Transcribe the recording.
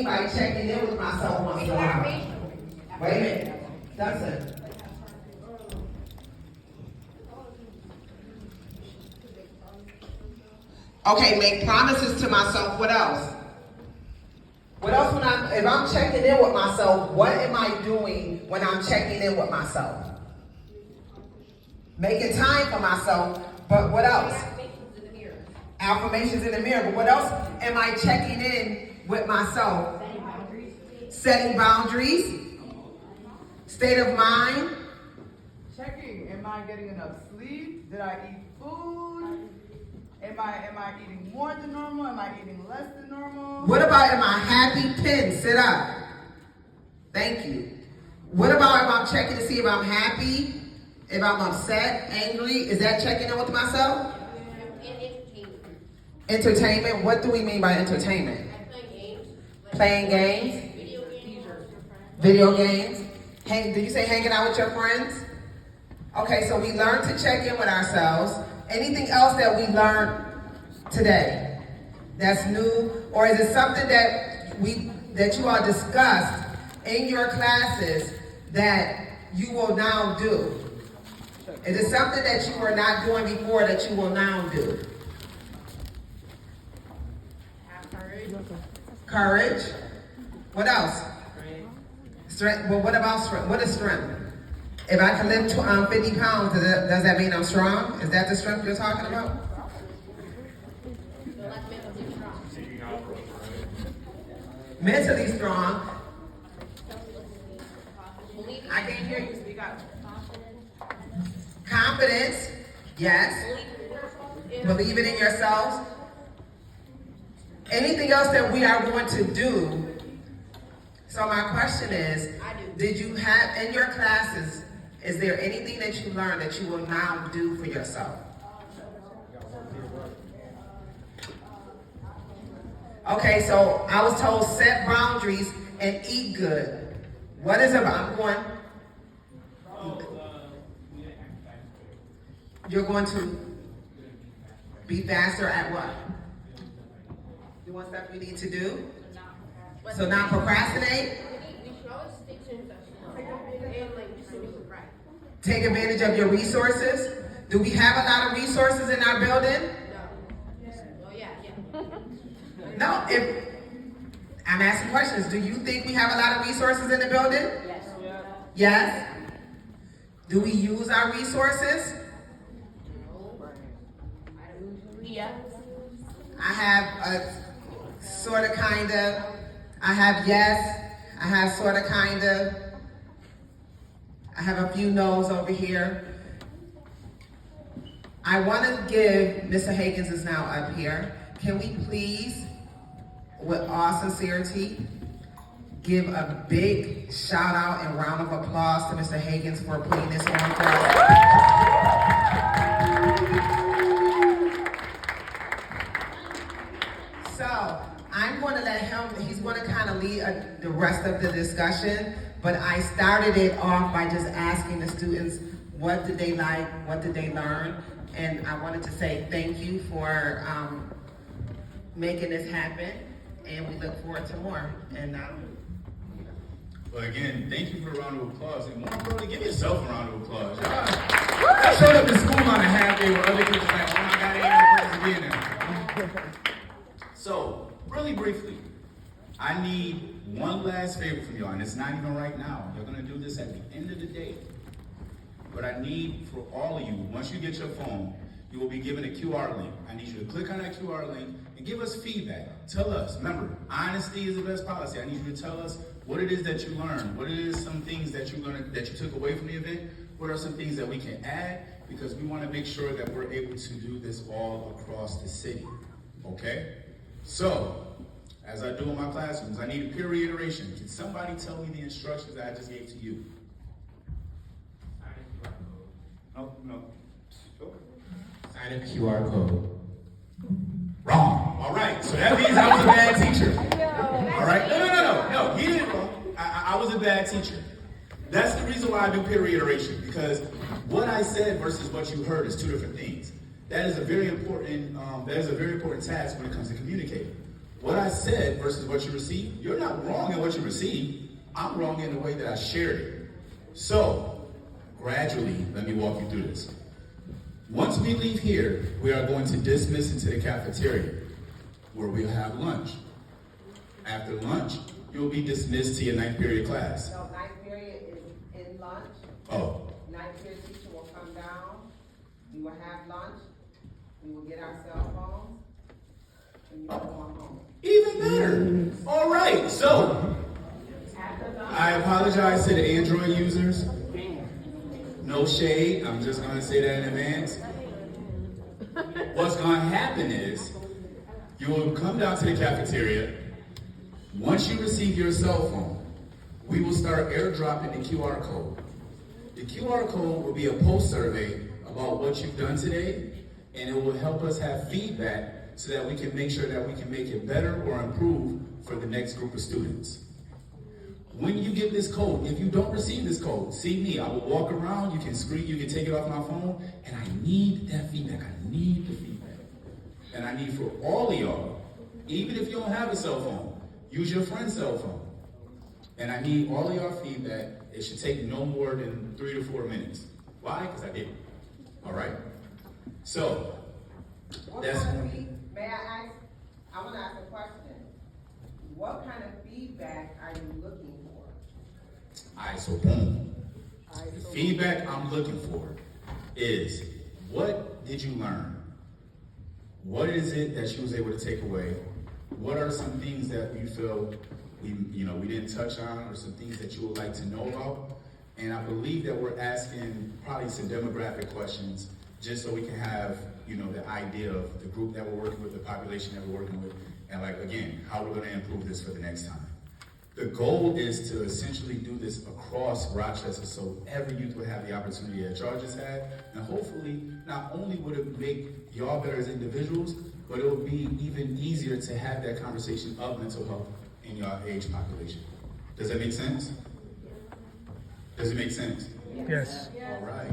like checking in with myself once in a while. Wait a minute. Doesn't. Okay, make promises to myself. What else? What else if I'm checking in with myself, what am I doing when I'm checking in with myself? Making time for myself, but what else? Affirmations in the mirror. Affirmations in the mirror, but what else am I checking in with myself? Setting boundaries. Setting boundaries. State of mind. Checking, am I getting enough sleep? Did I eat food? Am I eating more than normal? Am I eating less than normal? What about am I happy? Pin, sit up. Thank you. What about if I'm checking to see if I'm happy? If I'm upset, angry? Is that checking in with myself? And entertainment. Entertainment. What do we mean by entertainment? Playing games. Playing games. Video games. Video games. Did you say hanging out with your friends? Okay, so we learned to check in with ourselves. Anything else that we learned today that's new? Or is it something that you all discussed in your classes that you will now do? Is it something that you were not doing before that you will now do? Have courage. Courage. What else? Strength. Well, what about strength? What is strength? If I can lift 50 pounds, does that mean I'm strong? Is that the strength you're talking about? So like mentally strong. Mentally strong. Believing I can't hear you. Speak up. Confidence. Yes. Believing in yourselves. Anything else that we are going to do? So my question is, did you have in your classes, is there anything that you learned that you will now do for yourself? Okay, so I was told set boundaries and eat good. What is about? I'm going. You're going to be faster at what? Doing stuff we need to do. So not procrastinate. we should always stick to and like just do it right. Take advantage of your resources. Do we have a lot of resources in our building? No. Oh yeah. No. If I'm asking questions, do you think we have a lot of resources in the building? Yes. Yes. Do we use our resources? Yeah. I have a sort of, kind of. I have yes. I have sort of, kind of. I have a few no's over here. I want to give, Mr. Hagins is now up here. Can we please, with all sincerity, give a big shout out and round of applause to Mr. Hagins for putting this on for us. So I'm going to let him, he's going to kind of lead the rest of the discussion, but I started it off by just asking the students, what did they like, what did they learn? And I wanted to say thank you for making this happen, and we look forward to more. And Well, again, thank you for a round of applause. And more importantly, give yourself a round of applause. I showed up to school on a half day where other kids were like, oh my God, I ain't again now. So, really briefly, I need one last favor from y'all, and it's not even right now. You're gonna do this at the end of the day. But I need for all of you, once you get your phone, you will be given a QR link. I need you to click on that QR link and give us feedback. Tell us, remember, honesty is the best policy. I need you to tell us what it is that you learned, what it is some things that you took away from the event, what are some things that we can add, because we want to make sure that we're able to do this all across the city. Okay? So, as I do in my classrooms, I need a peer reiteration. Can somebody tell me the instructions that I just gave to you? No. Sign a QR code. Wrong. All right. So that means I was a bad teacher. All right. No. He did it wrong. I was a bad teacher. That's the reason why I do peer reiteration, because what I said versus what you heard is two different things. That is a very important task when it comes to communicating. what I said versus what you received, you're not wrong in what you received. I'm wrong in the way that I shared it. So, gradually, let me walk you through this. Once we leave here, we are going to dismiss into the cafeteria, where we'll have lunch. After lunch, you'll be dismissed to your 9th period class. No, 9th period is in lunch. Oh, 9th period teacher will come down. We will have lunch. We will get our cell phones. And you will go home. even better. All right, so I apologize to the Android users. No shade, I'm just gonna say that in advance. What's gonna happen is, you will come down to the cafeteria. Once you receive your cell phone, we will start airdropping the QR code. The QR code will be a post survey about what you've done today, and it will help us have feedback so that we can make sure that we can make it better or improve for the next group of students. When you get this code, if you don't receive this code, see me. I will walk around, you can screen, you can take it off my phone, and I need that feedback. I need the feedback. And I need for all of y'all, even if you don't have a cell phone, use your friend's cell phone. And I need all of y'all feedback. It should take no more than 3 to 4 minutes. Why? Because I did it. All right? So, that's May I ask? I want to ask a question. What kind of feedback are you looking for? all right, so boom. The feedback I'm looking for is, what did you learn? What is it that you was able to take away? What are some things that you feel we didn't touch on, or some things that you would like to know about? And I believe that we're asking probably some demographic questions just so we can have, the idea of the group that we're working with, the population that we're working with, and again, how we're gonna improve this for the next time. The goal is to essentially do this across Rochester so every youth will have the opportunity that y'all just had, and hopefully, not only would it make y'all better as individuals, but it will be even easier to have that conversation of mental health in your age population. Does that make sense? Does it make sense? Yes. All right.